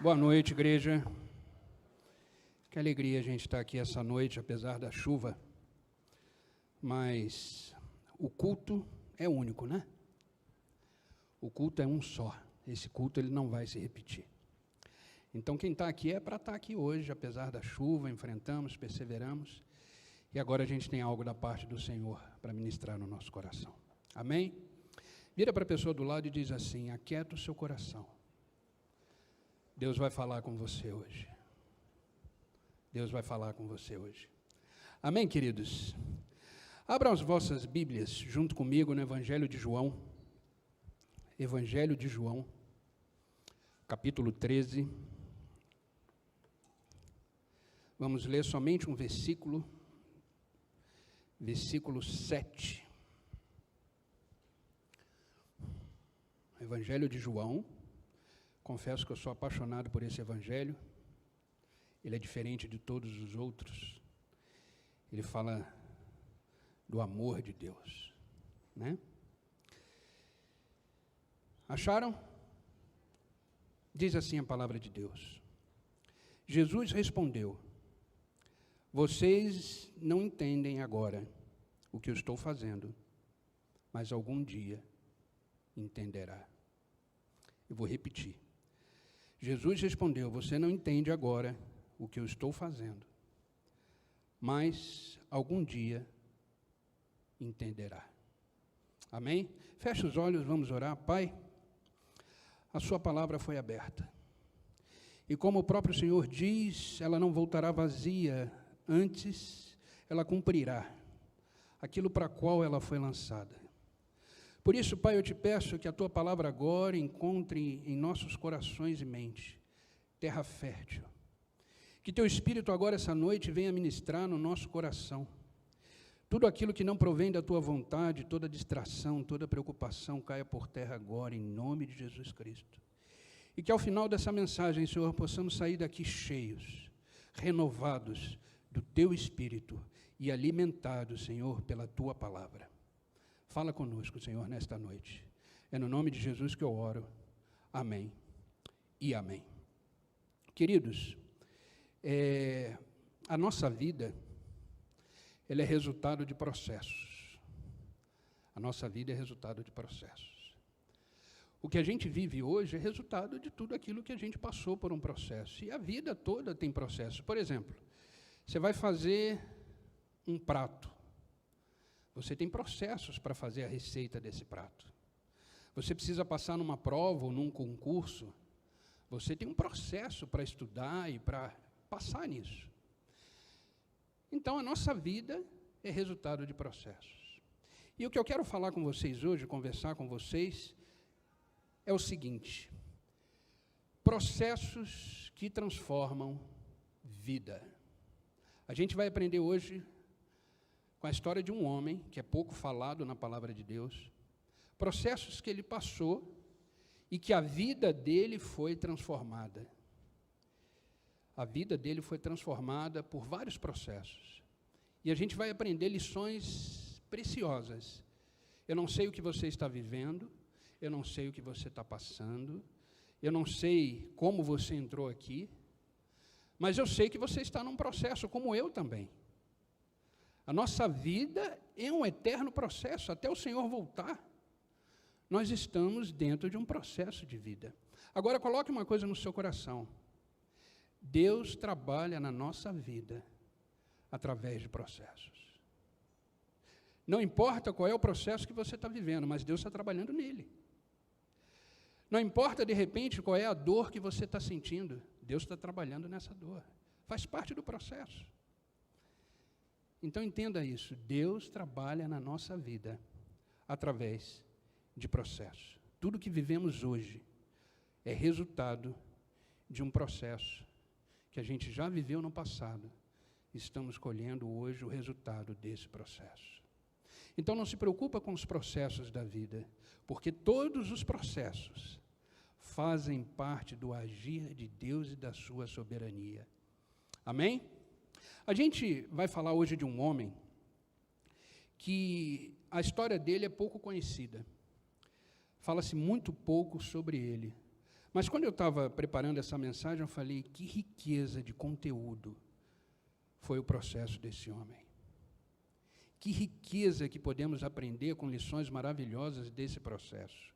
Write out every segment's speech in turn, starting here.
Boa noite, igreja. Que alegria a gente estar aqui essa noite, apesar da chuva. Mas o culto é único, né? O culto é um só. Esse culto ele não vai se repetir. Então, quem está aqui é para estar aqui hoje, apesar da chuva, enfrentamos, perseveramos. E agora a gente tem algo da parte do Senhor para ministrar no nosso coração. Amém? Vira para a pessoa do lado e diz assim: aquieta o seu coração. Deus vai falar com você hoje. Deus vai falar com você hoje. Amém, queridos? Abram as vossas Bíblias junto comigo no Evangelho de João. Evangelho de João, capítulo 13. Vamos ler somente um versículo, versículo 7. Evangelho de João. Confesso que eu sou apaixonado por esse evangelho. Ele é diferente de todos os outros. Ele fala do amor de Deus, né? Acharam? Diz assim a palavra de Deus. Jesus respondeu: vocês não entendem agora o que eu estou fazendo, mas algum dia entenderá. Eu vou repetir. Jesus respondeu: você não entende agora o que eu estou fazendo, mas algum dia entenderá. Amém? Feche os olhos, vamos orar. Pai, a sua palavra foi aberta. E como o próprio Senhor diz, ela não voltará vazia, antes ela cumprirá aquilo para qual ela foi lançada. Por isso, Pai, eu te peço que a Tua palavra agora encontre em nossos corações e mente terra fértil. Que Teu Espírito agora, essa noite, venha ministrar no nosso coração tudo aquilo que não provém da Tua vontade, toda distração, toda preocupação, caia por terra agora, em nome de Jesus Cristo. E que ao final dessa mensagem, Senhor, possamos sair daqui cheios, renovados do Teu Espírito e alimentados, Senhor, pela Tua palavra. Fala conosco, Senhor, nesta noite. É no nome de Jesus que eu oro. Amém e amém. Queridos, a nossa vida, ela é resultado de processos. A nossa vida é resultado de processos. O que a gente vive hoje é resultado de tudo aquilo que a gente passou por um processo. E a vida toda tem processos. Por exemplo, você vai fazer um prato. Você tem processos para fazer a receita desse prato. Você precisa passar numa prova ou num concurso. Você tem um processo para estudar e para passar nisso. Então, a nossa vida é resultado de processos. E o que eu quero falar com vocês hoje, conversar com vocês, é o seguinte: processos que transformam vida. A gente vai aprender hoje com a história de um homem, que é pouco falado na palavra de Deus, processos que ele passou e que a vida dele foi transformada. A vida dele foi transformada por vários processos. E a gente vai aprender lições preciosas. Eu não sei o que você está vivendo, eu não sei o que você está passando, eu não sei como você entrou aqui, mas eu sei que você está num processo, como eu também. A nossa vida é um eterno processo, até o Senhor voltar. Nós estamos dentro de um processo de vida. Agora, coloque uma coisa no seu coração. Deus trabalha na nossa vida através de processos. Não importa qual é o processo que você está vivendo, mas Deus está trabalhando nele. Não importa, de repente, qual é a dor que você está sentindo, Deus está trabalhando nessa dor. Faz parte do processo. Então, entenda isso, Deus trabalha na nossa vida através de processos. Tudo que vivemos hoje é resultado de um processo que a gente já viveu no passado. Estamos colhendo hoje o resultado desse processo. Então, não se preocupa com os processos da vida, porque todos os processos fazem parte do agir de Deus e da sua soberania. Amém? A gente vai falar hoje de um homem que a história dele é pouco conhecida. Fala-se muito pouco sobre ele. Mas quando eu estava preparando essa mensagem, eu falei, que riqueza de conteúdo foi o processo desse homem. Que riqueza que podemos aprender com lições maravilhosas desse processo.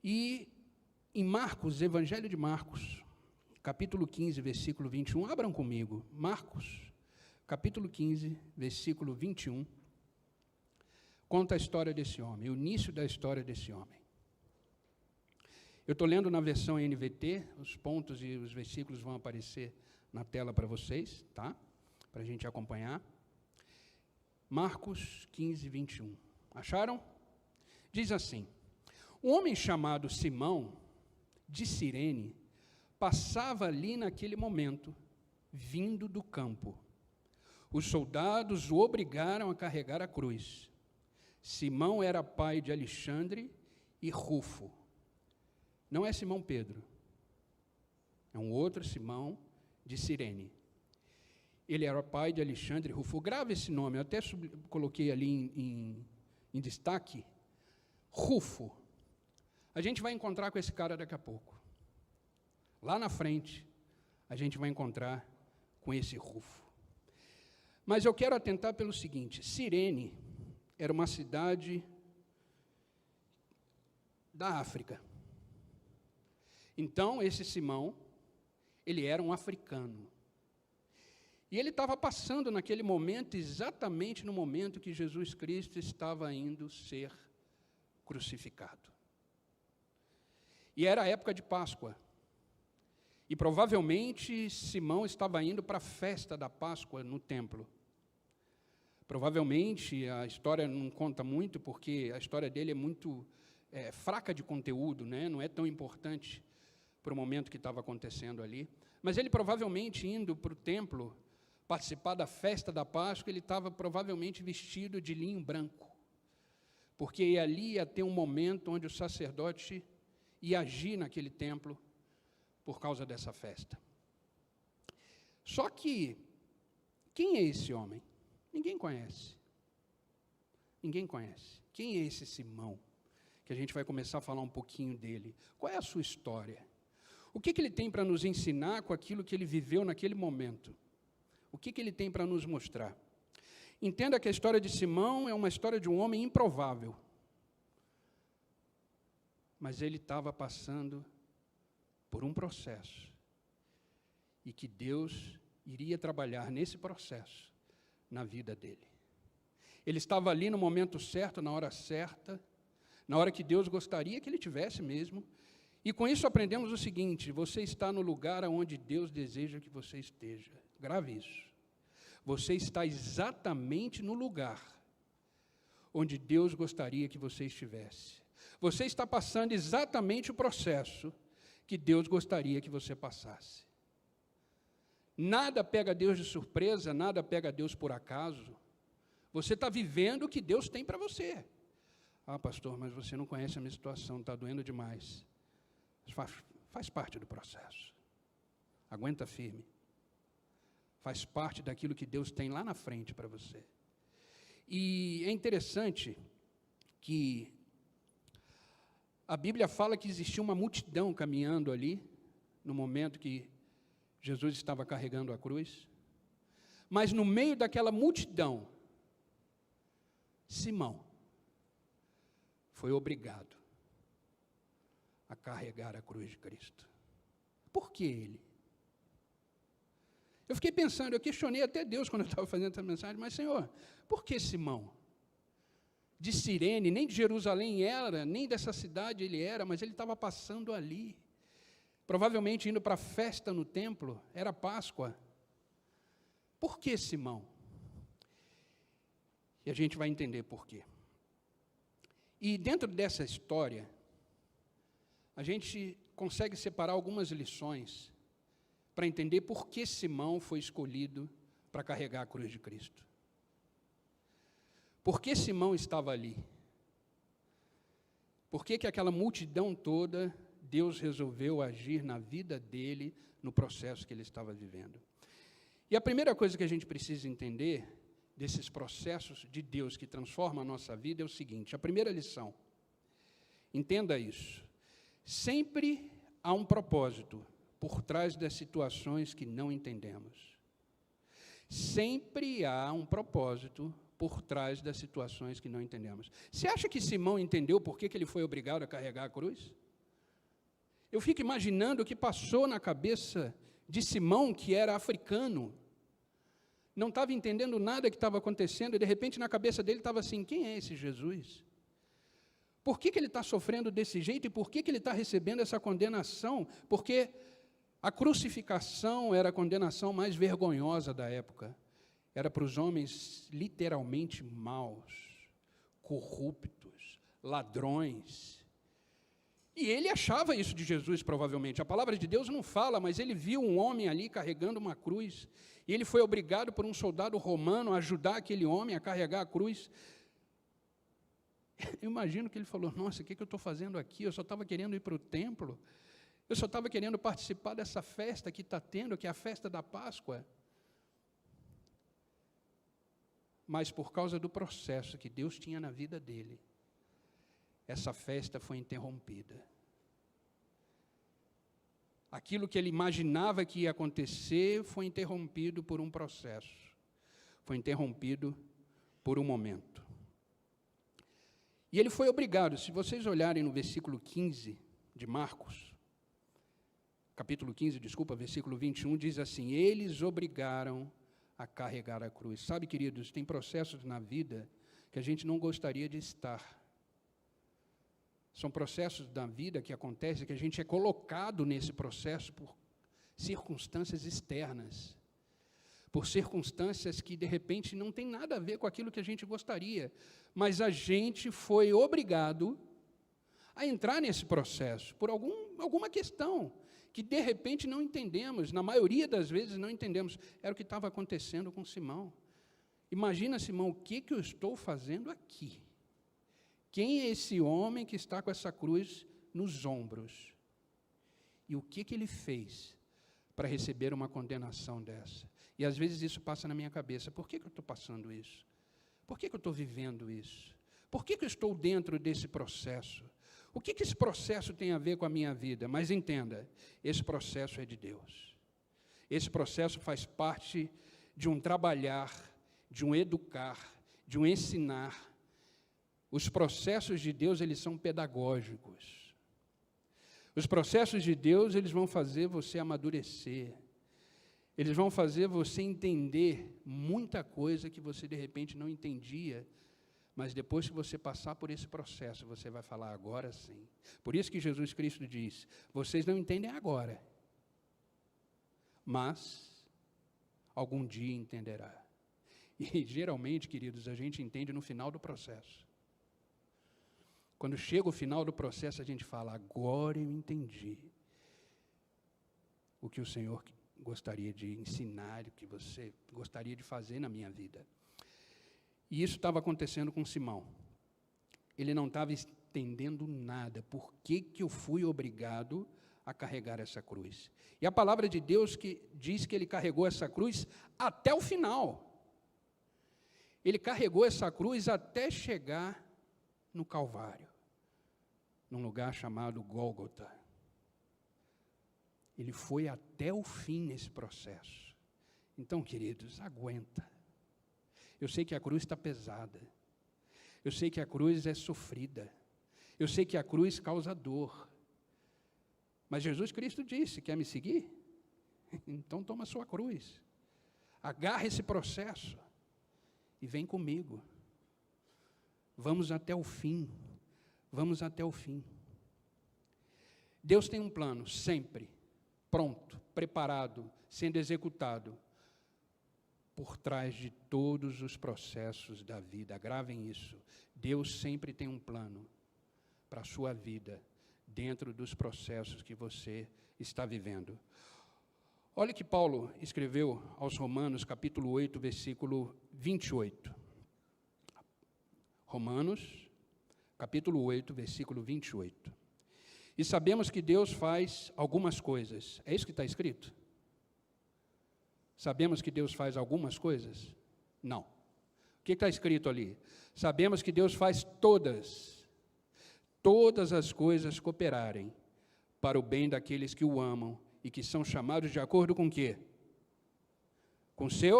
E em Marcos, Evangelho de Marcos, capítulo 15, versículo 21, abram comigo, Marcos, capítulo 15, versículo 21, conta a história desse homem, o início da história desse homem. Eu estou lendo na versão NVT, os pontos e os versículos vão aparecer na tela para vocês, tá? Para a gente acompanhar. Marcos 15, 21. Acharam? Diz assim, um homem chamado Simão, de Cirene, passava ali naquele momento, vindo do campo. Os soldados o obrigaram a carregar a cruz. Simão era pai de Alexandre e Rufo. Não é Simão Pedro, é um outro Simão de Cirene. Ele era pai de Alexandre e Rufo. Grave esse nome, eu até coloquei ali em destaque. Rufo. A gente vai encontrar com esse cara daqui a pouco. Lá na frente, a gente vai encontrar com esse Rufo. Mas eu quero atentar pelo seguinte, Cirene era uma cidade da África. Então, esse Simão, ele era um africano. E ele estava passando naquele momento, exatamente no momento que Jesus Cristo estava indo ser crucificado. E era a época de Páscoa. E provavelmente Simão estava indo para a festa da Páscoa no templo. Provavelmente, a história não conta muito, porque a história dele é muito fraca de conteúdo, né? Não é tão importante para o momento que estava acontecendo ali. Mas ele provavelmente indo para o templo, participar da festa da Páscoa, ele estava provavelmente vestido de linho branco, porque ali ia ter um momento onde o sacerdote ia agir naquele templo por causa dessa festa. Só que, quem é esse homem? Ninguém conhece. Ninguém conhece. Quem é esse Simão? Que a gente vai começar a falar um pouquinho dele. Qual é a sua história? O que ele tem para nos ensinar com aquilo que ele viveu naquele momento? O que ele tem para nos mostrar? Entenda que a história de Simão é uma história de um homem improvável. Mas ele estava passando por um processo. E que Deus iria trabalhar nesse processo na vida dele. Ele estava ali no momento certo, na hora que Deus gostaria que ele tivesse mesmo. E com isso aprendemos o seguinte, você está no lugar onde Deus deseja que você esteja. Grave isso. Você está exatamente no lugar onde Deus gostaria que você estivesse. Você está passando exatamente o processo que Deus gostaria que você passasse. Nada pega Deus de surpresa, nada pega Deus por acaso. Você está vivendo o que Deus tem para você. Ah, pastor, mas você não conhece a minha situação, está doendo demais. Faz parte do processo. Aguenta firme. Faz parte daquilo que Deus tem lá na frente para você. E é interessante que a Bíblia fala que existia uma multidão caminhando ali, no momento que Jesus estava carregando a cruz. Mas no meio daquela multidão, Simão foi obrigado a carregar a cruz de Cristo. Por que ele? Eu fiquei pensando, eu questionei até Deus quando eu estava fazendo essa mensagem, mas Senhor, por que Simão? De Cirene, nem de Jerusalém era, nem dessa cidade ele era, mas ele estava passando ali. Provavelmente indo para a festa no templo, era Páscoa. Por que Simão? E a gente vai entender por quê. E dentro dessa história, a gente consegue separar algumas lições para entender por que Simão foi escolhido para carregar a cruz de Cristo. Por que Simão estava ali? Por que aquela multidão toda, Deus resolveu agir na vida dele, no processo que ele estava vivendo? E a primeira coisa que a gente precisa entender desses processos de Deus que transformam a nossa vida é o seguinte, a primeira lição, entenda isso, sempre há um propósito por trás das situações que não entendemos. Sempre há um propósito por trás das situações que não entendemos. Você acha que Simão entendeu por que ele foi obrigado a carregar a cruz? Eu fico imaginando o que passou na cabeça de Simão, que era africano, não estava entendendo nada que estava acontecendo, e de repente na cabeça dele estava assim, quem é esse Jesus? Por que ele está sofrendo desse jeito e por que ele está recebendo essa condenação? Porque a crucificação era a condenação mais vergonhosa da época. Era para os homens literalmente maus, corruptos, ladrões. E ele achava isso de Jesus, provavelmente. A palavra de Deus não fala, mas ele viu um homem ali carregando uma cruz. E ele foi obrigado por um soldado romano a ajudar aquele homem a carregar a cruz. Eu imagino que ele falou, nossa, o que eu estou fazendo aqui? Eu só estava querendo ir para o templo. Eu só estava querendo participar dessa festa que está tendo, que é a festa da Páscoa. Mas por causa do processo que Deus tinha na vida dele, essa festa foi interrompida. Aquilo que ele imaginava que ia acontecer foi interrompido por um processo. Foi interrompido por um momento. E ele foi obrigado, se vocês olharem no versículo 15 de Marcos, capítulo 15, versículo 21, diz assim, eles obrigaram a carregar a cruz. Sabe, queridos, tem processos na vida que a gente não gostaria de estar. São processos da vida que acontecem, que a gente é colocado nesse processo por circunstâncias externas, por circunstâncias que, de repente, não tem nada a ver com aquilo que a gente gostaria, mas a gente foi obrigado a entrar nesse processo, por alguma questão, que, de repente, não entendemos, na maioria das vezes não entendemos. Era o que estava acontecendo com Simão. Imagina, Simão, o que eu estou fazendo aqui? Quem é esse homem que está com essa cruz nos ombros? E o que ele fez para receber uma condenação dessa? E às vezes isso passa na minha cabeça, por que eu estou passando isso? Por que eu estou vivendo isso? Por que eu estou dentro desse processo? O que esse processo tem a ver com a minha vida? Mas entenda, esse processo é de Deus. Esse processo faz parte de um trabalhar, de um educar, de um ensinar. Os processos de Deus, eles são pedagógicos. Os processos de Deus, eles vão fazer você amadurecer. Eles vão fazer você entender muita coisa que você, de repente, não entendia. Mas depois que você passar por esse processo, você vai falar, agora sim. Por isso que Jesus Cristo diz, vocês não entendem agora, mas algum dia entenderá. E geralmente, queridos, a gente entende no final do processo. Quando chega o final do processo, a gente fala, agora eu entendi o que o Senhor gostaria de ensinar, o que você gostaria de fazer na minha vida. E isso estava acontecendo com Simão. Ele não estava entendendo nada. Por que eu fui obrigado a carregar essa cruz? E a palavra de Deus que diz que ele carregou essa cruz até o final. Ele carregou essa cruz até chegar no Calvário, num lugar chamado Gólgota. Ele foi até o fim nesse processo. Então, queridos, aguenta. Eu sei que a cruz está pesada. Eu sei que a cruz é sofrida. Eu sei que a cruz causa dor. Mas Jesus Cristo disse, quer me seguir? Então toma a sua cruz. Agarra esse processo e vem comigo. Vamos até o fim. Vamos até o fim. Deus tem um plano, sempre, pronto, preparado, sendo executado, por trás de todos os processos da vida. Gravem isso. Deus sempre tem um plano para a sua vida, dentro dos processos que você está vivendo. Olha que Paulo escreveu aos Romanos, capítulo 8, versículo 28. Romanos, capítulo 8, versículo 28. E sabemos que Deus faz algumas coisas. É isso que está escrito? Sabemos que Deus faz algumas coisas? Não. O que está escrito ali? Sabemos que Deus faz todas as coisas cooperarem para o bem daqueles que o amam e que são chamados de acordo com o quê? Com seu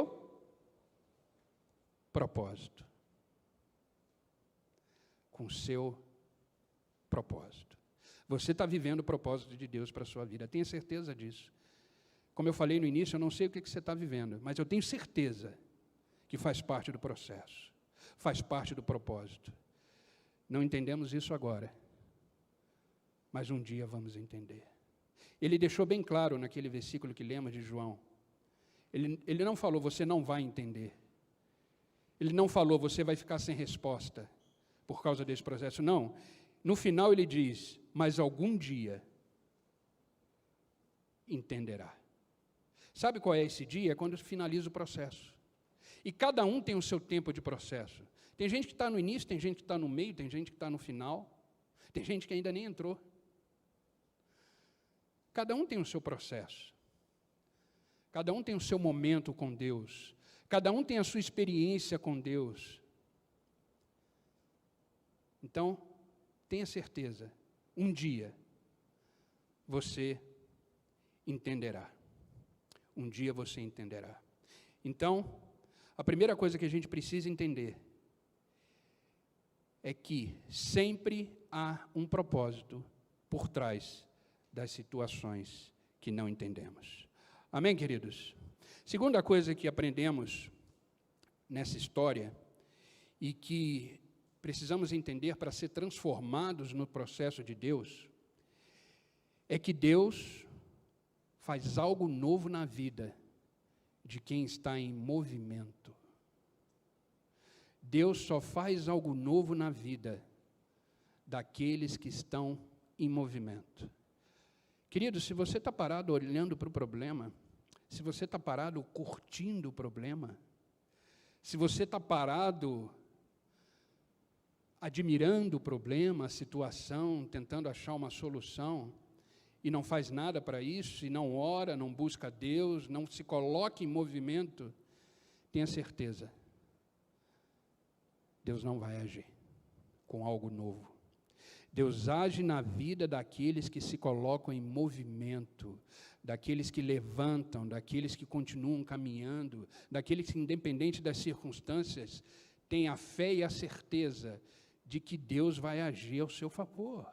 propósito. Com seu propósito. Você está vivendo o propósito de Deus para a sua vida, tenha certeza disso. Como eu falei no início, eu não sei o que você está vivendo, mas eu tenho certeza que faz parte do processo, faz parte do propósito. Não entendemos isso agora, mas um dia vamos entender. Ele deixou bem claro naquele versículo que lemos de João. Ele não falou, você não vai entender. Ele não falou, você vai ficar sem resposta por causa desse processo. Não. No final ele diz, mas algum dia entenderá. Sabe qual é esse dia? É quando finaliza o processo. E cada um tem o seu tempo de processo. Tem gente que está no início, tem gente que está no meio, tem gente que está no final, tem gente que ainda nem entrou. Cada um tem o seu processo. Cada um tem o seu momento com Deus. Cada um tem a sua experiência com Deus. Então, tenha certeza, um dia você entenderá. Um dia você entenderá. Então, a primeira coisa que a gente precisa entender é que sempre há um propósito por trás das situações que não entendemos. Amém, queridos? Segunda coisa que aprendemos nessa história e que precisamos entender para ser transformados no processo de Deus é que Deus faz algo novo na vida de quem está em movimento. Deus só faz algo novo na vida daqueles que estão em movimento. Querido, se você está parado olhando para o problema, se você está parado curtindo o problema, se você está parado admirando o problema, a situação, tentando achar uma solução, e não faz nada para isso, e não ora, não busca Deus, não se coloca em movimento, tenha certeza, Deus não vai agir com algo novo. Deus age na vida daqueles que se colocam em movimento, daqueles que levantam, daqueles que continuam caminhando, daqueles que, independente das circunstâncias, têm a fé e a certeza de que Deus vai agir ao seu favor.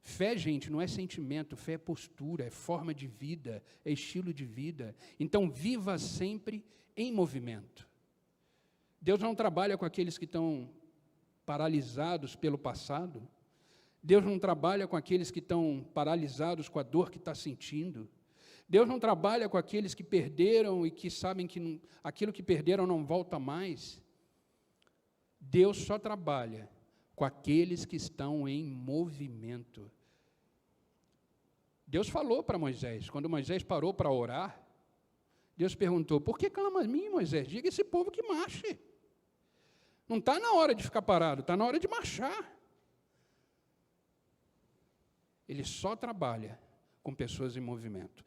Fé, gente, não é sentimento, fé é postura, é forma de vida, é estilo de vida. Então, viva sempre em movimento. Deus não trabalha com aqueles que estão paralisados pelo passado. Deus não trabalha com aqueles que estão paralisados com a dor que está sentindo. Deus não trabalha com aqueles que perderam e que sabem que aquilo que perderam não volta mais. Deus só trabalha com aqueles que estão em movimento. Deus falou para Moisés, quando Moisés parou para orar, Deus perguntou, por que clama a mim, Moisés? Diga a esse povo que marche. Não está na hora de ficar parado, está na hora de marchar. Ele só trabalha com pessoas em movimento.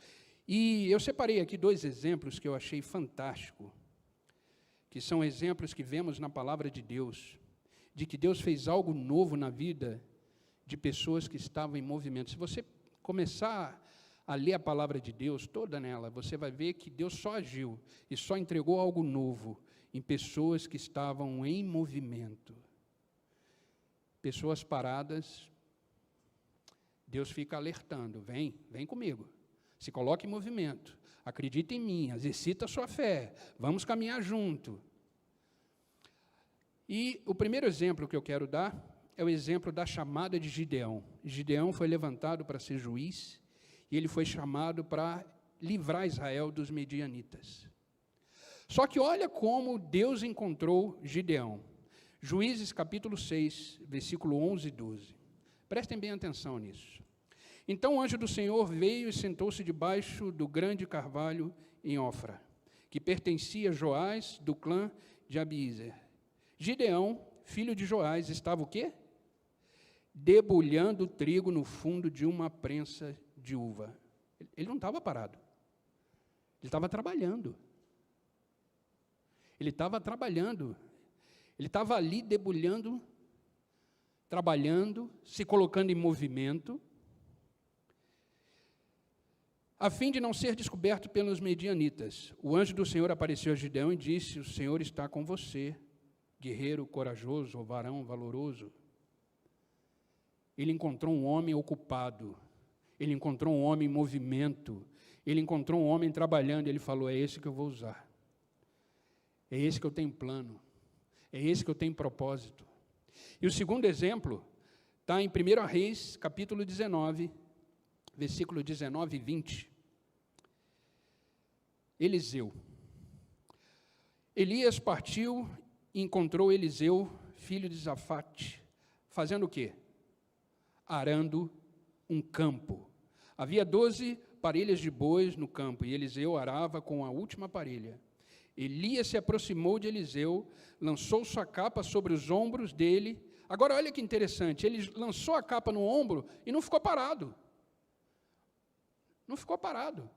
E eu separei aqui 2 exemplos que eu achei fantástico, que são exemplos que vemos na palavra de Deus, de que Deus fez algo novo na vida de pessoas que estavam em movimento. Se você começar a ler a palavra de Deus, toda nela, você vai ver que Deus só agiu e só entregou algo novo em pessoas que estavam em movimento. Pessoas paradas, Deus fica alertando, vem comigo, se coloque em movimento, acredita em mim, exercita a sua fé, vamos caminhar junto. E o primeiro exemplo que eu quero dar é o exemplo da chamada de Gideão. Gideão foi levantado para ser juiz, e ele foi chamado para livrar Israel dos medianitas. Só que olha como Deus encontrou Gideão. Juízes capítulo 6, versículo 11 e 12. Prestem bem atenção nisso. Então o anjo do Senhor veio e sentou-se debaixo do grande carvalho em Ofra, que pertencia a Joás, do clã de Abiezer. Gideão, filho de Joás, estava o quê? Debulhando trigo no fundo de uma prensa de uva. Ele não estava parado. Ele estava trabalhando. Ele estava trabalhando. Ele estava ali debulhando trabalhando, se colocando em movimento, a fim de não ser descoberto pelos medianitas. O anjo do Senhor apareceu a Gideão e disse: o Senhor está com você, guerreiro corajoso, varão valoroso. Ele encontrou um homem ocupado, ele encontrou um homem em movimento, ele encontrou um homem trabalhando, ele falou: é esse que eu vou usar, é esse que eu tenho plano, é esse que eu tenho propósito. E o segundo exemplo está em 1 Reis, capítulo 19, versículo 19 e 20. Eliseu. Elias partiu e encontrou Eliseu, filho de Safate, fazendo o quê? Arando um campo. Havia 12 parelhas de bois no campo, e Eliseu arava com a última parelha. Elias se aproximou de Eliseu, lançou sua capa sobre os ombros dele. Agora, olha que interessante, ele lançou a capa no ombro e não ficou parado. Não ficou parado.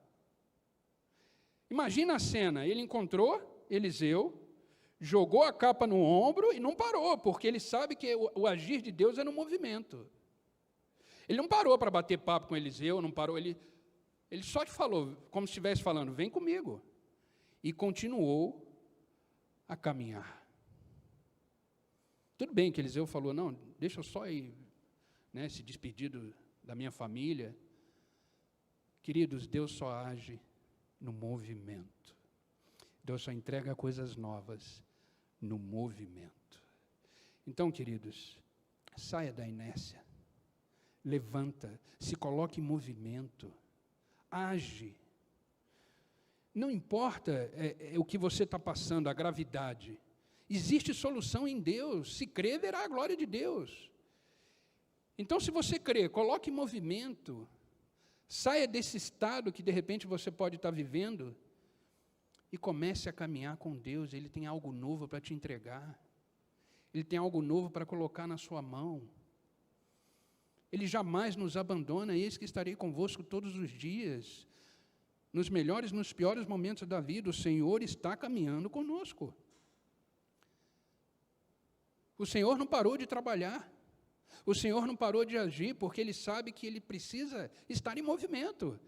Imagina a cena, ele encontrou Eliseu, jogou a capa no ombro e não parou, porque ele sabe que o agir de Deus é no movimento. Ele não parou para bater papo com Eliseu, não parou, ele só te falou, como se estivesse falando: vem comigo. E continuou a caminhar. Tudo bem que Eliseu falou: não, deixa eu só ir, né, se despedir da minha família. Queridos, Deus só age no movimento. Deus só entrega coisas novas no movimento. Então, queridos, saia da inércia, levanta, se coloque em movimento, age. Não importa o que você está passando, a gravidade. Existe solução em Deus. Se crer, verá a glória de Deus. Então, se você crer, coloque em movimento. Saia desse estado que, de repente, você pode estar vivendo e comece a caminhar com Deus. Ele tem algo novo para te entregar. Ele tem algo novo para colocar na sua mão. Ele jamais nos abandona. Eis que estarei convosco todos os dias. Nos melhores, nos piores momentos da vida, o Senhor está caminhando conosco. O Senhor não parou de trabalhar. O Senhor não parou de agir, porque Ele sabe que Ele precisa estar em movimento.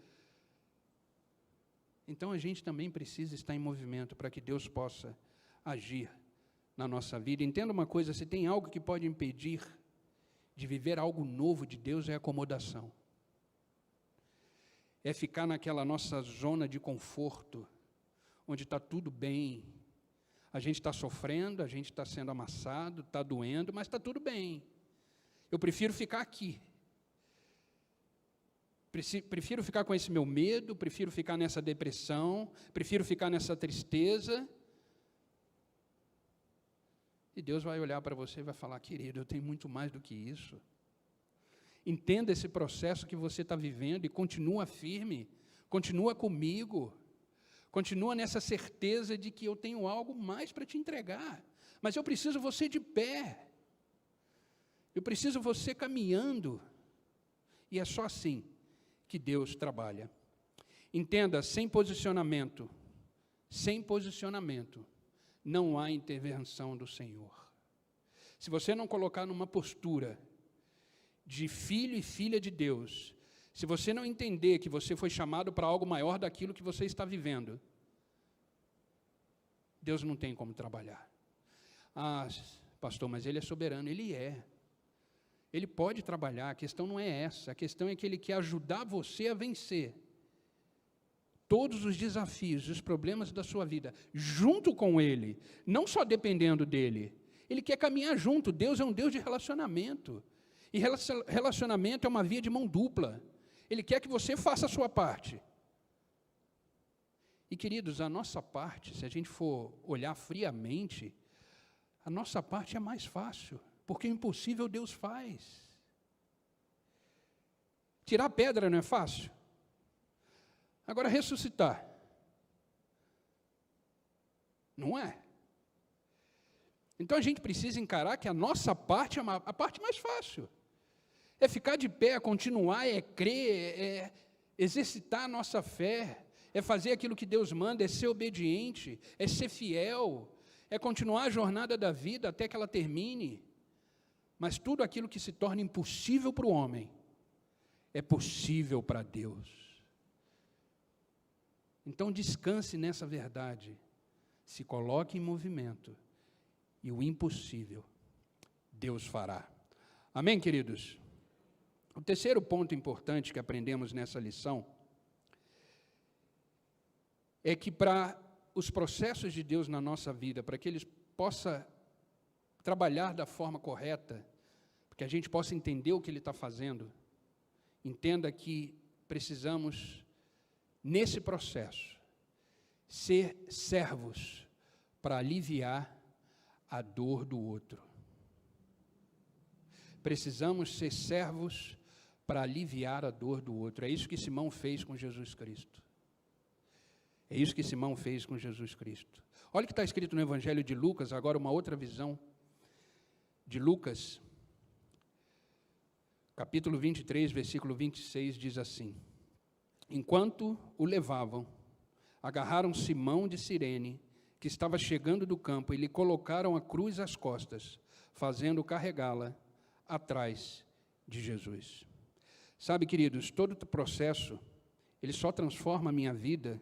Então, a gente também precisa estar em movimento para que Deus possa agir na nossa vida. Entenda uma coisa: se tem algo que pode impedir de viver algo novo de Deus, é acomodação. É ficar naquela nossa zona de conforto, onde está tudo bem. A gente está sofrendo, a gente está sendo amassado, está doendo, mas está tudo bem. Eu prefiro ficar aqui. Prefiro ficar com esse meu medo, prefiro ficar nessa depressão, prefiro ficar nessa tristeza. E Deus vai olhar para você e vai falar: querido, eu tenho muito mais do que isso. Entenda esse processo que você está vivendo e continua firme, continua comigo, continua nessa certeza de que eu tenho algo mais para te entregar. Mas eu preciso você de pé. Eu preciso você caminhando. E é só assim que Deus trabalha. Entenda, sem posicionamento, não há intervenção do Senhor. Se você não colocar numa postura de filho e filha de Deus, se você não entender que você foi chamado para algo maior daquilo que você está vivendo, Deus não tem como trabalhar. Ah, pastor, mas Ele é soberano. Ele é. Ele pode trabalhar, a questão não é essa. A questão é que Ele quer ajudar você a vencer todos os desafios, os problemas da sua vida, junto com Ele, não só dependendo dEle. Ele quer caminhar junto. Deus é um Deus de relacionamento. E relacionamento é uma via de mão dupla. Ele quer que você faça a sua parte. E, queridos, a nossa parte, se a gente for olhar friamente, a nossa parte é mais fácil, porque o impossível Deus faz. Tirar pedra não é fácil? Agora, ressuscitar, não é? Então, a gente precisa encarar que a nossa parte é a parte mais fácil. É ficar de pé, é continuar, é crer, é exercitar a nossa fé, é fazer aquilo que Deus manda, é ser obediente, é ser fiel, é continuar a jornada da vida até que ela termine. Mas tudo aquilo que se torna impossível para o homem, é possível para Deus. Então descanse nessa verdade, se coloque em movimento, e o impossível, Deus fará. Amém, queridos? O terceiro ponto importante que aprendemos nessa lição, é que para os processos de Deus na nossa vida, para que Ele possa trabalhar da forma correta, para que a gente possa entender o que Ele está fazendo, entenda que precisamos, nesse processo, ser servos para aliviar a dor do outro. Precisamos ser servos para aliviar a dor do outro. É isso que Simão fez com Jesus Cristo. É isso que Simão fez com Jesus Cristo. Olha o que está escrito no Evangelho de Lucas, agora uma outra visão de Lucas, capítulo 23, versículo 26, diz assim: enquanto o levavam, agarraram Simão de Cirene, que estava chegando do campo, e lhe colocaram a cruz às costas, fazendo carregá-la atrás de Jesus. Sabe, queridos, todo o processo, ele só transforma a minha vida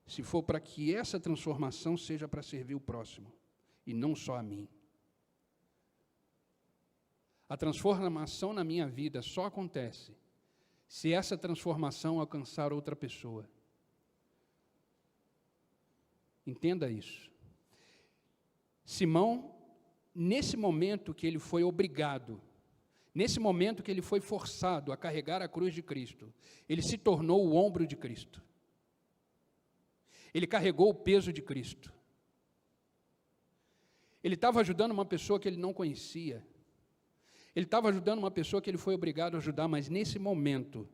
se for para que essa transformação seja para servir o próximo, e não só a mim. A transformação na minha vida só acontece se essa transformação alcançar outra pessoa. Entenda isso. Simão, nesse momento que ele foi obrigado, nesse momento que ele foi forçado a carregar a cruz de Cristo, ele se tornou o ombro de Cristo. Ele carregou o peso de Cristo. Ele estava ajudando uma pessoa que ele não conhecia. Ele estava ajudando uma pessoa que ele foi obrigado a ajudar, mas nesse momento,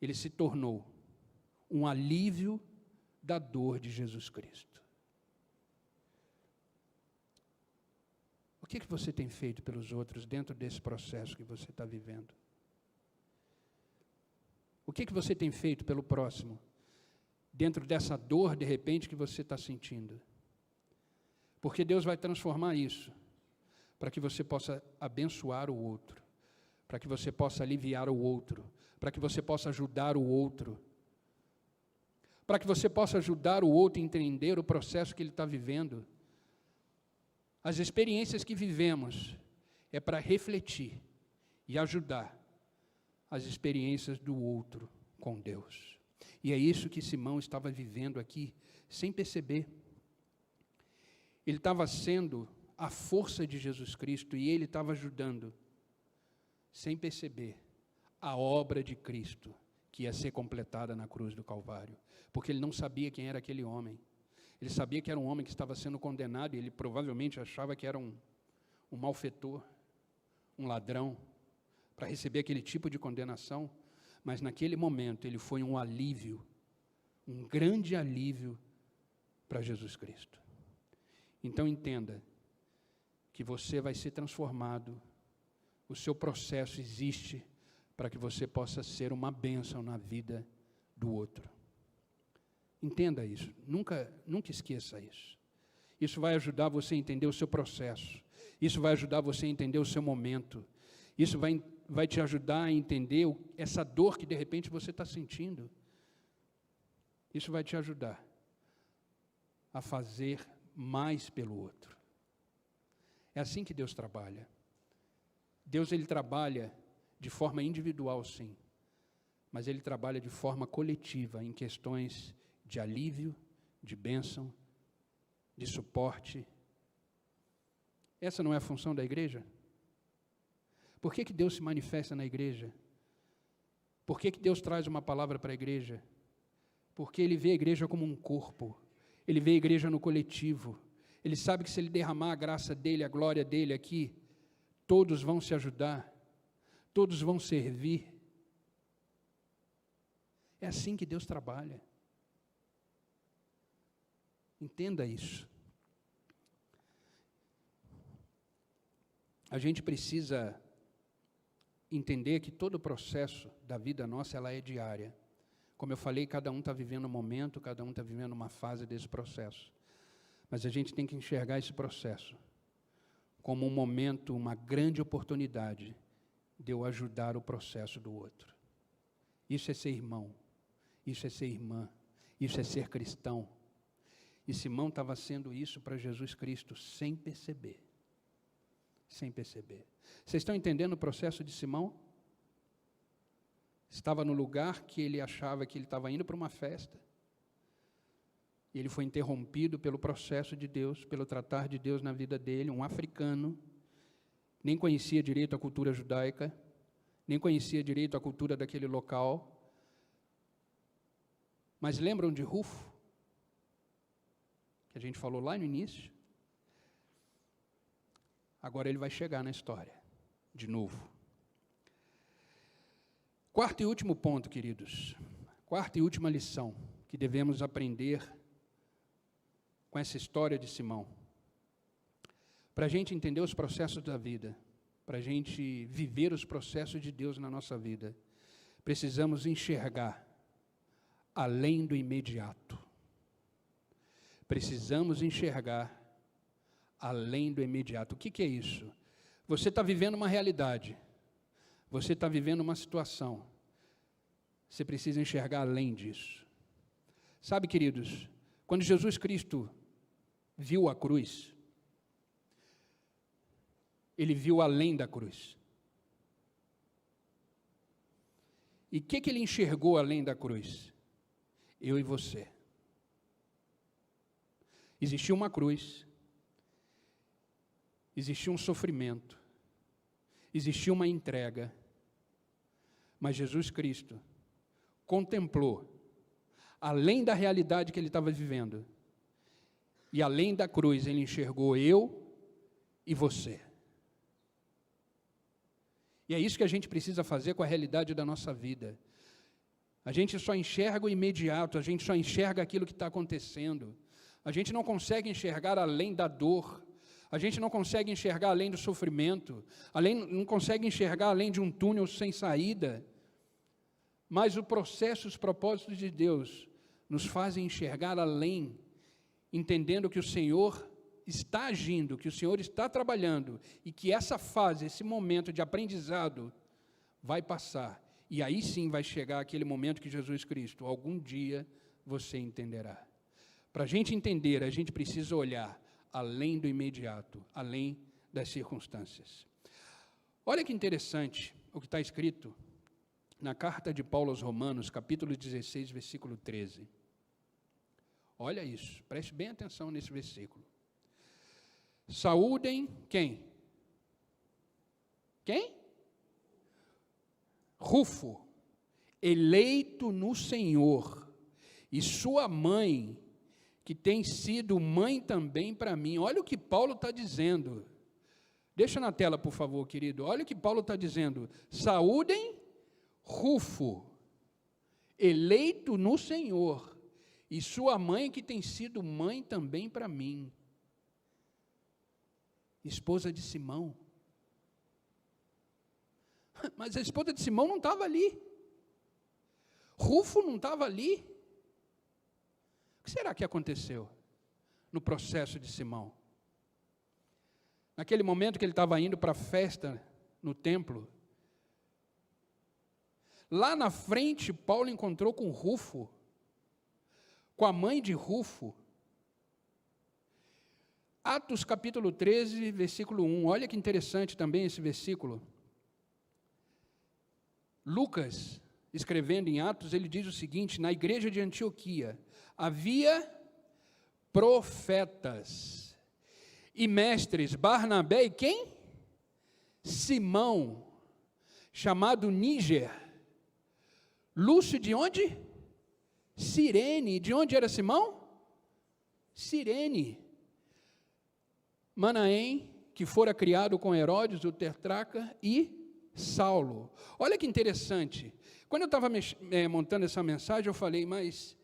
ele se tornou um alívio da dor de Jesus Cristo. O que você tem feito pelos outros dentro desse processo que você está vivendo? O que você tem feito pelo próximo, dentro dessa dor, de repente, que você está sentindo? Porque Deus vai transformar isso, para que você possa abençoar o outro, para que você possa aliviar o outro, para que você possa ajudar o outro, para que você possa ajudar o outro a entender o processo que ele está vivendo. As experiências que vivemos é para refletir e ajudar as experiências do outro com Deus. E é isso que Simão estava vivendo aqui, sem perceber. Ele estava sendo a força de Jesus Cristo e ele estava ajudando, sem perceber, a obra de Cristo que ia ser completada na cruz do Calvário, porque ele não sabia quem era aquele homem. Ele sabia que era um homem que estava sendo condenado, e ele provavelmente achava que era um malfeitor, um ladrão, para receber aquele tipo de condenação, mas naquele momento ele foi um alívio, um grande alívio para Jesus Cristo. Então entenda que você vai ser transformado, o seu processo existe para que você possa ser uma bênção na vida do outro. Entenda isso, nunca esqueça isso. Isso vai ajudar você a entender o seu processo, isso vai ajudar você a entender o seu momento, isso vai te ajudar a entender essa dor que de repente você está sentindo. Isso vai te ajudar a fazer mais pelo outro. É assim que Deus trabalha. Deus, ele trabalha de forma individual, sim, mas ele trabalha de forma coletiva em questões de alívio, de bênção, de suporte. Essa não é a função da igreja? Por que Deus se manifesta na igreja? Por que Deus traz uma palavra para a igreja? Porque ele vê a igreja como um corpo, ele vê a igreja no coletivo, ele sabe que se ele derramar a graça dele, a glória dele aqui, todos vão se ajudar, todos vão servir. É assim que Deus trabalha. Entenda isso. A gente precisa entender que todo o processo da vida nossa, ela é diária. Como eu falei, cada um está vivendo um momento, cada um está vivendo uma fase desse processo. Mas a gente tem que enxergar esse processo como um momento, uma grande oportunidade de eu ajudar o processo do outro. Isso é ser irmão, isso é ser irmã, isso é ser cristão. E Simão estava sendo isso para Jesus Cristo, sem perceber. Sem perceber. Vocês estão entendendo o processo de Simão? Estava no lugar que ele achava que ele estava indo para uma festa. E ele foi interrompido pelo processo de Deus, pelo tratar de Deus na vida dele, um africano, nem conhecia direito a cultura judaica, nem conhecia direito a cultura daquele local. Mas lembram de Rufo? Que a gente falou lá no início? Agora ele vai chegar na história, de novo. Quarto e último ponto, queridos. Quarta e última lição que devemos aprender com essa história de Simão. Para a gente entender os processos da vida, para a gente viver os processos de Deus na nossa vida, precisamos enxergar além do imediato. Precisamos enxergar além do imediato. O que é isso? Você está vivendo uma realidade, você está vivendo uma situação, você precisa enxergar além disso. Sabe, queridos, quando Jesus Cristo viu a cruz, ele viu além da cruz. E o que ele enxergou além da cruz? Eu e você. Existia uma cruz, existia um sofrimento, existia uma entrega, mas Jesus Cristo contemplou, além da realidade que ele estava vivendo, e além da cruz, ele enxergou eu e você. E é isso que a gente precisa fazer com a realidade da nossa vida. A gente só enxerga o imediato, a gente só enxerga aquilo que está acontecendo. A gente não consegue enxergar além da dor, a gente não consegue enxergar além do sofrimento, não consegue enxergar além de um túnel sem saída. Mas o processo, os propósitos de Deus nos fazem enxergar além, entendendo que o Senhor está agindo, que o Senhor está trabalhando e que essa fase, esse momento de aprendizado vai passar. E aí sim vai chegar aquele momento que Jesus Cristo, algum dia você entenderá. Para a gente entender, a gente precisa olhar além do imediato, além das circunstâncias. Olha que interessante o que está escrito na carta de Paulo aos Romanos, capítulo 16, versículo 13. Olha isso, preste bem atenção nesse versículo. Saúdem quem? Quem? Rufo, eleito no Senhor, e sua mãe, que tem sido mãe também para mim. Olha o que Paulo está dizendo. Deixa na tela, por favor, querido. Olha o que Paulo está dizendo. Saúdem Rufo, eleito no Senhor, e sua mãe, que tem sido mãe também para mim. Esposa de Simão. Mas a esposa de Simão não estava ali. Rufo não estava ali. O que será que aconteceu no processo de Simão? Naquele momento que ele estava indo para a festa no templo, lá na frente, Paulo encontrou com Rufo, com a mãe de Rufo. Atos capítulo 13, versículo 1. Olha que interessante também esse versículo. Lucas, escrevendo em Atos, ele diz o seguinte: na igreja de Antioquia havia profetas e mestres, Barnabé e quem? Simão, chamado Níger. Lúcio de onde? Cirene. De onde era Simão? Cirene. Manaém, que fora criado com Herodes, o tetrarca, e Saulo. Olha que interessante. Quando eu estava montando essa mensagem, eu falei, mas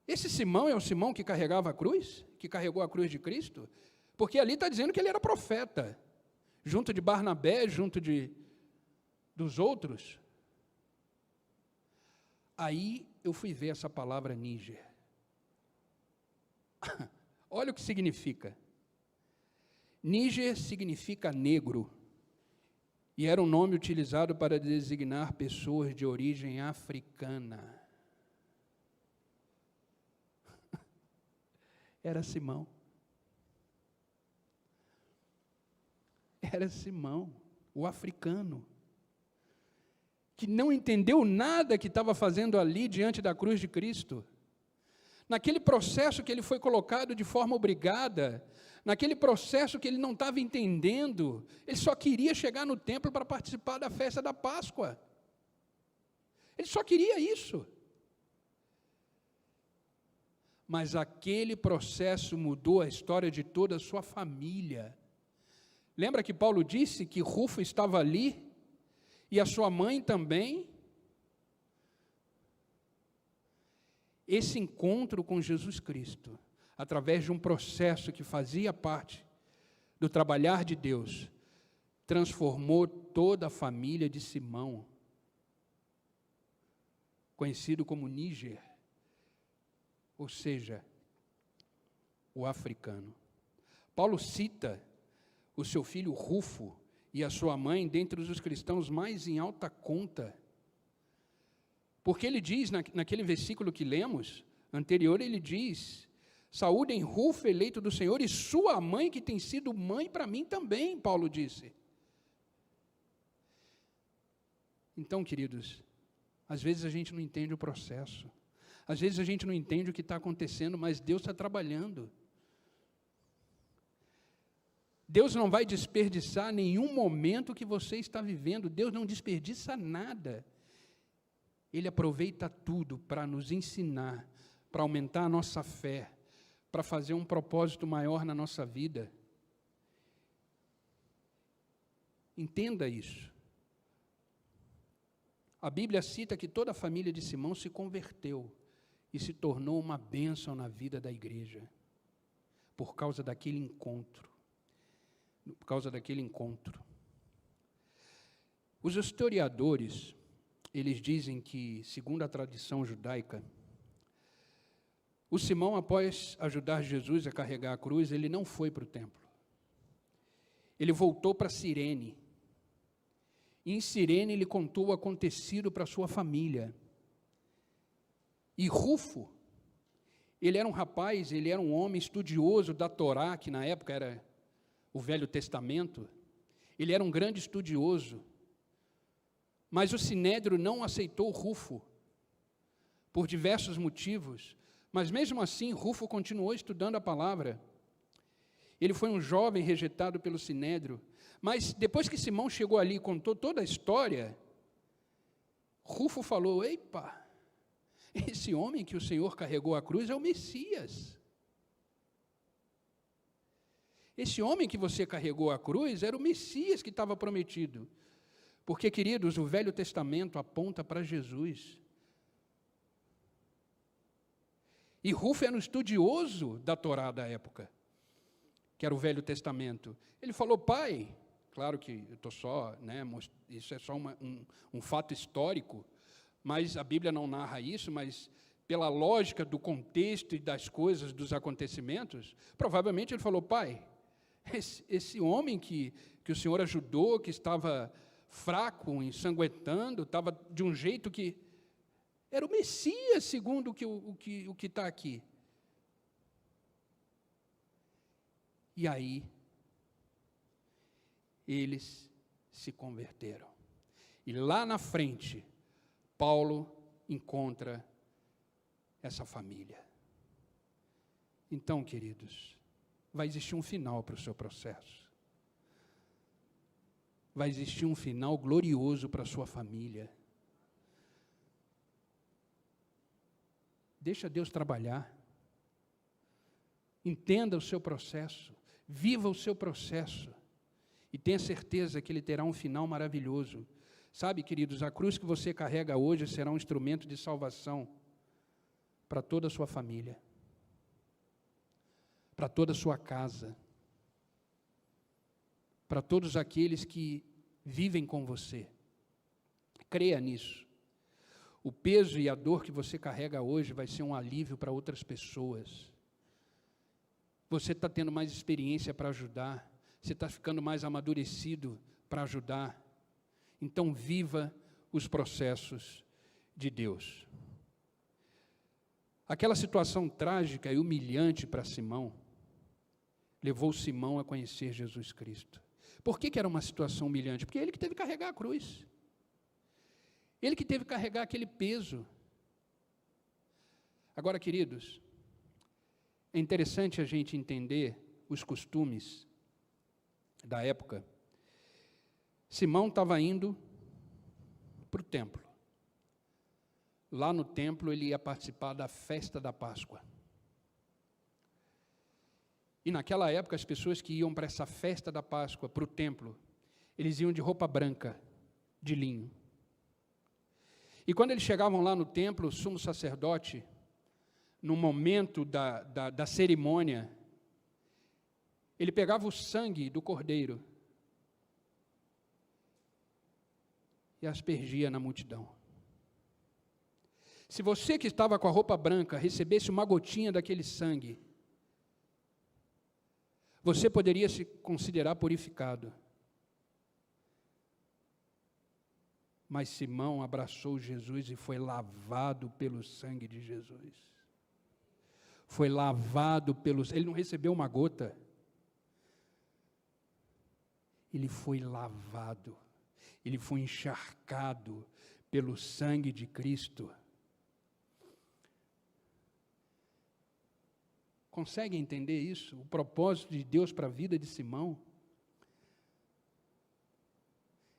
esse Simão é o Simão que carregava a cruz? Que carregou a cruz de Cristo? Porque ali está dizendo que ele era profeta, junto de Barnabé, junto dos outros. Aí eu fui ver essa palavra Níger. Olha o que significa. Níger significa negro, e era um nome utilizado para designar pessoas de origem africana. Era Simão. Era Simão, o africano, que não entendeu nada que estava fazendo ali diante da cruz de Cristo. Naquele processo que ele foi colocado de forma obrigada, naquele processo que ele não estava entendendo, ele só queria chegar no templo para participar da festa da Páscoa. Ele só queria isso. Mas aquele processo mudou a história de toda a sua família. Lembra que Paulo disse que Rufo estava ali, e a sua mãe também? Esse encontro com Jesus Cristo, através de um processo que fazia parte do trabalhar de Deus, transformou toda a família de Simão, conhecido como Níger, ou seja, o africano. Paulo cita o seu filho Rufo e a sua mãe dentre os cristãos mais em alta conta, porque ele diz, naquele versículo que lemos, anterior, ele diz: saúdem Rufo, eleito do Senhor, e sua mãe, que tem sido mãe para mim também, Paulo disse. Então, queridos, às vezes a gente não entende o processo, às vezes a gente não entende o que está acontecendo, mas Deus está trabalhando. Deus não vai desperdiçar nenhum momento que você está vivendo, Deus não desperdiça nada. Ele aproveita tudo para nos ensinar, para aumentar a nossa fé, para fazer um propósito maior na nossa vida. Entenda isso. A Bíblia cita que toda a família de Simão se converteu e se tornou uma bênção na vida da igreja, por causa daquele encontro. Os historiadores, eles dizem que, segundo a tradição judaica, o Simão, após ajudar Jesus a carregar a cruz, ele não foi para o templo. Ele voltou para Cirene. E em Cirene ele contou o acontecido para sua família. E Rufo, ele era um rapaz, ele era um homem estudioso da Torá, que na época era o Velho Testamento. Ele era um grande estudioso. Mas o Sinédrio não aceitou Rufo, por diversos motivos, mas mesmo assim Rufo continuou estudando a palavra. Ele foi um jovem rejeitado pelo Sinédrio, mas depois que Simão chegou ali e contou toda a história, Rufo falou: epa, esse homem que o Senhor carregou a cruz é o Messias. Esse homem que você carregou a cruz era o Messias que estava prometido. Porque, queridos, o Velho Testamento aponta para Jesus. E Rufo era um estudioso da Torá da época, que era o Velho Testamento. Ele falou: pai, claro que eu estou só, isso é só um fato histórico, mas a Bíblia não narra isso, mas pela lógica do contexto e das coisas, dos acontecimentos, provavelmente ele falou: pai, esse homem que o Senhor ajudou, que estava fraco, ensanguentando, estava de um jeito que era o Messias, segundo o que está aqui. E aí, eles se converteram. E lá na frente, Paulo encontra essa família. Então, queridos, vai existir um final para o seu processo. Vai existir um final glorioso para a sua família. Deixa Deus trabalhar. Entenda o seu processo. Viva o seu processo. E tenha certeza que ele terá um final maravilhoso. Sabe, queridos, a cruz que você carrega hoje será um instrumento de salvação para toda a sua família, para toda a sua casa, para todos aqueles que vivem com você. Creia nisso. O peso e a dor que você carrega hoje vai ser um alívio para outras pessoas. Você está tendo mais experiência para ajudar. Você está ficando mais amadurecido para ajudar. Então, viva os processos de Deus. Aquela situação trágica e humilhante para Simão, levou Simão a conhecer Jesus Cristo. Por que era uma situação humilhante? Porque ele que teve que carregar a cruz. Ele que teve que carregar aquele peso. Agora, queridos, é interessante a gente entender os costumes da época. Simão estava indo para o templo. Lá no templo ele ia participar da festa da Páscoa. E naquela época as pessoas que iam para essa festa da Páscoa, para o templo, eles iam de roupa branca, de linho. E quando eles chegavam lá no templo, o sumo sacerdote, no momento da cerimônia, ele pegava o sangue do cordeiro e aspergia na multidão. Se você que estava com a roupa branca recebesse uma gotinha daquele sangue, você poderia se considerar purificado. Mas Simão abraçou Jesus e foi lavado pelo sangue de Jesus. Foi lavado pelos... Ele não recebeu uma gota. Ele foi lavado. Ele foi encharcado pelo sangue de Cristo. Consegue entender isso? O propósito de Deus para a vida de Simão?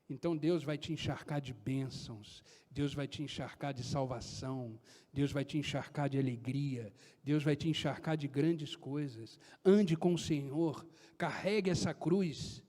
Então Deus vai te encharcar de bênçãos, Deus vai te encharcar de salvação, Deus vai te encharcar de alegria, Deus vai te encharcar de grandes coisas. Ande com o Senhor, carregue essa cruz.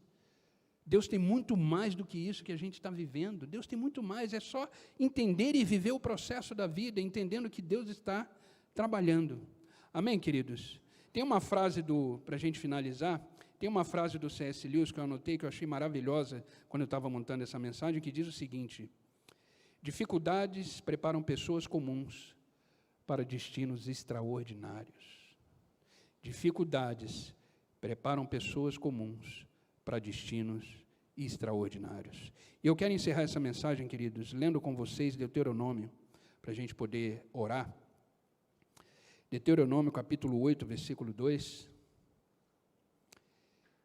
Deus tem muito mais do que isso que a gente está vivendo. Deus tem muito mais, é só entender e viver o processo da vida, entendendo que Deus está trabalhando. Amém, queridos? Tem uma frase para a gente finalizar, tem uma frase do C.S. Lewis que eu anotei, que eu achei maravilhosa quando eu estava montando essa mensagem, que diz o seguinte: dificuldades preparam pessoas comuns para destinos extraordinários. Dificuldades preparam pessoas comuns para destinos extraordinários. E eu quero encerrar essa mensagem, queridos, lendo com vocês Deuteronômio, para a gente poder orar. Deuteronômio capítulo 8, versículo 2,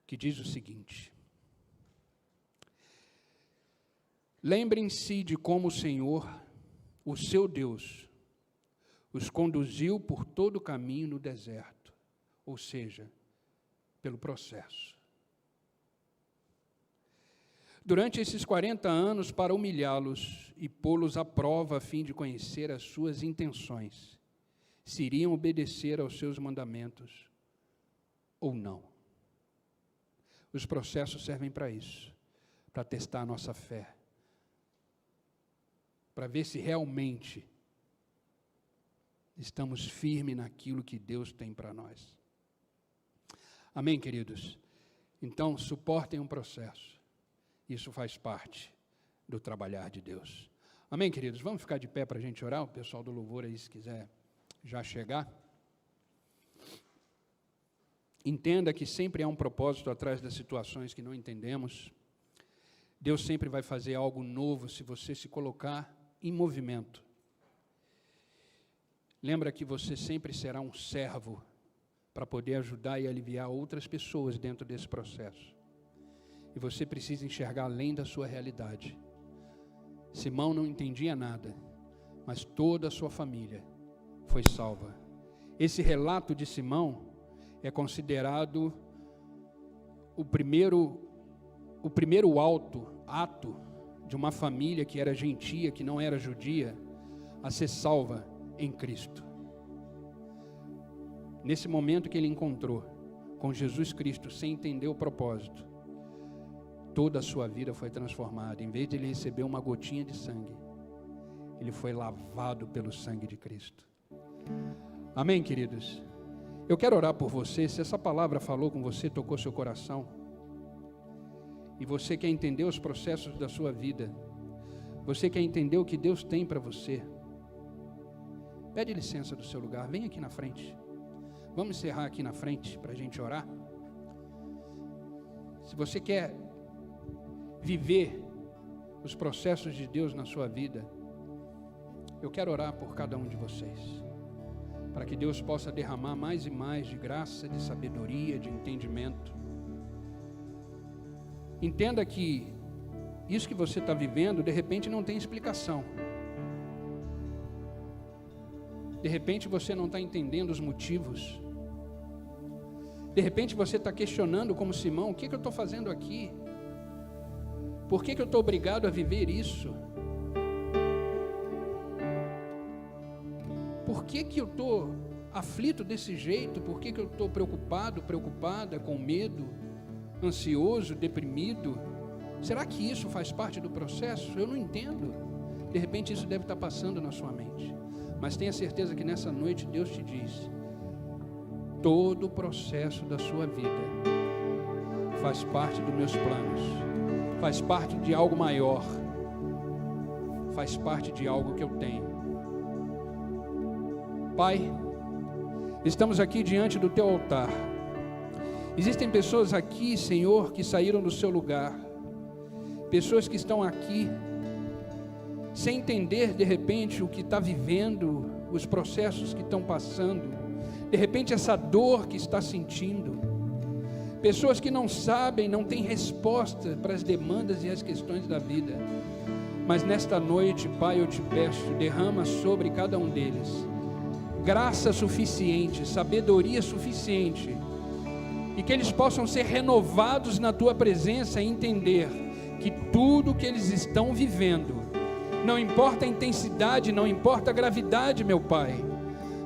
que diz o seguinte: lembrem-se de como o Senhor, o seu Deus, os conduziu por todo o caminho no deserto, ou seja, pelo processo. Durante esses 40 anos, para humilhá-los e pô-los à prova a fim de conhecer as suas intenções, se iriam obedecer aos seus mandamentos ou não. Os processos servem para isso, para testar a nossa fé, para ver se realmente estamos firmes naquilo que Deus tem para nós. Amém, queridos? Então, suportem um processo. Isso faz parte do trabalhar de Deus. Amém, queridos? Vamos ficar de pé para a gente orar? O pessoal do louvor aí, se quiser já chegar. Entenda que sempre há um propósito atrás das situações que não entendemos. Deus sempre vai fazer algo novo se você se colocar em movimento. Lembra que você sempre será um servo para poder ajudar e aliviar outras pessoas dentro desse processo. E você precisa enxergar além da sua realidade. Simão não entendia nada, mas toda a sua família foi salva. Esse relato de Simão é considerado o primeiro ato de uma família que era gentia, que não era judia, a ser salva em Cristo. Nesse momento que ele encontrou com Jesus Cristo, sem entender o propósito, toda a sua vida foi transformada. Em vez de ele receber uma gotinha de sangue, ele foi lavado pelo sangue de Cristo. Amém, queridos? Eu quero orar por você. Se essa palavra falou com você, tocou seu coração, e você quer entender os processos da sua vida, você quer entender o que Deus tem para você, pede licença do seu lugar, vem aqui na frente. Vamos encerrar aqui na frente para a gente orar. Se você quer viver os processos de Deus na sua vida, eu quero orar por cada um de vocês, para que Deus possa derramar mais e mais de graça, de sabedoria, de entendimento. Entenda que isso que você está vivendo, de repente não tem explicação. De repente você não está entendendo os motivos. De repente você está questionando como Simão, o que eu estou fazendo aqui? Por que eu estou obrigado a viver isso? Por que eu estou aflito desse jeito? Por que eu estou preocupado, preocupada, com medo, ansioso, deprimido? Será que isso faz parte do processo? Eu não entendo. De repente isso deve estar passando na sua mente. Mas tenha certeza que nessa noite Deus te diz: todo o processo da sua vida faz parte dos meus planos, faz parte de algo maior, faz parte de algo que eu tenho. Pai, estamos aqui diante do teu altar. Existem pessoas aqui, Senhor, que saíram do seu lugar, pessoas que estão aqui sem entender de repente o que está vivendo, os processos que estão passando, de repente essa dor que está sentindo, pessoas que não sabem, não têm resposta para as demandas e as questões da vida. Mas nesta noite, Pai, eu te peço, derrama sobre cada um deles graça suficiente, sabedoria suficiente, e que eles possam ser renovados na tua presença e entender que tudo que eles estão vivendo, não importa a intensidade, não importa a gravidade, meu Pai,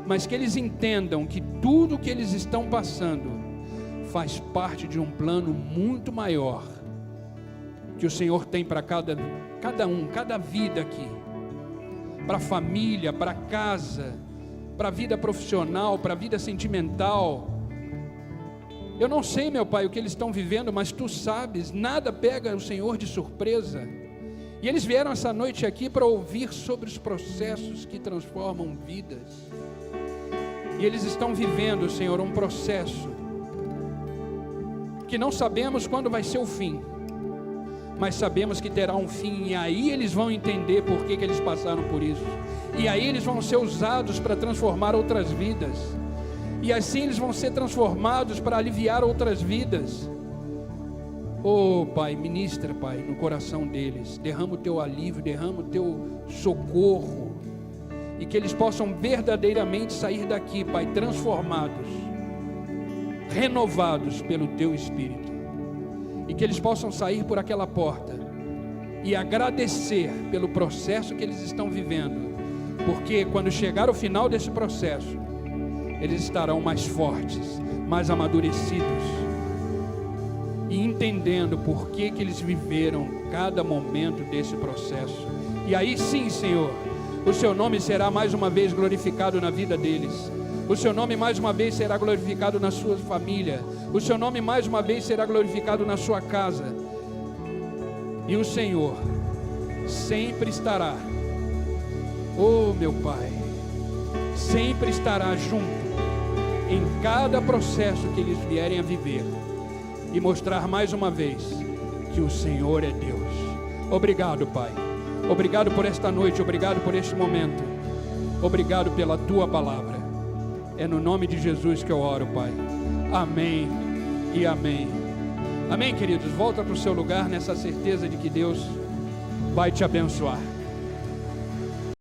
mas que eles entendam que tudo que eles estão passando faz parte de um plano muito maior que o Senhor tem para cada vida aqui, para a família, para a casa, para a vida profissional, para a vida sentimental. Eu não sei, meu Pai, o que eles estão vivendo, mas Tu sabes, nada pega o Senhor de surpresa. E eles vieram essa noite aqui para ouvir sobre os processos que transformam vidas. E eles estão vivendo, Senhor, um processo que não sabemos quando vai ser o fim, mas sabemos que terá um fim, e aí eles vão entender por que eles passaram por isso. E aí eles vão ser usados para transformar outras vidas. E assim eles vão ser transformados para aliviar outras vidas. Oh Pai, ministra, Pai, no coração deles, derrama o Teu alívio, derrama o Teu socorro, e que eles possam verdadeiramente sair daqui, Pai, transformados, renovados pelo Teu Espírito, e que eles possam sair por aquela porta e agradecer pelo processo que eles estão vivendo, porque quando chegar o final desse processo, eles estarão mais fortes, mais amadurecidos, e entendendo por que eles viveram cada momento desse processo. E aí sim, Senhor, o Seu nome será mais uma vez glorificado na vida deles. O Seu nome mais uma vez será glorificado na sua família. O Seu nome mais uma vez será glorificado na sua casa. E o Senhor sempre estará, oh meu Pai, sempre estará junto em cada processo que eles vierem a viver, e mostrar mais uma vez que o Senhor é Deus. Obrigado, Pai. Obrigado por esta noite, obrigado por este momento. Obrigado pela Tua palavra. É no nome de Jesus que eu oro, Pai. Amém e amém. Amém, queridos. Volta para o seu lugar nessa certeza de que Deus vai te abençoar.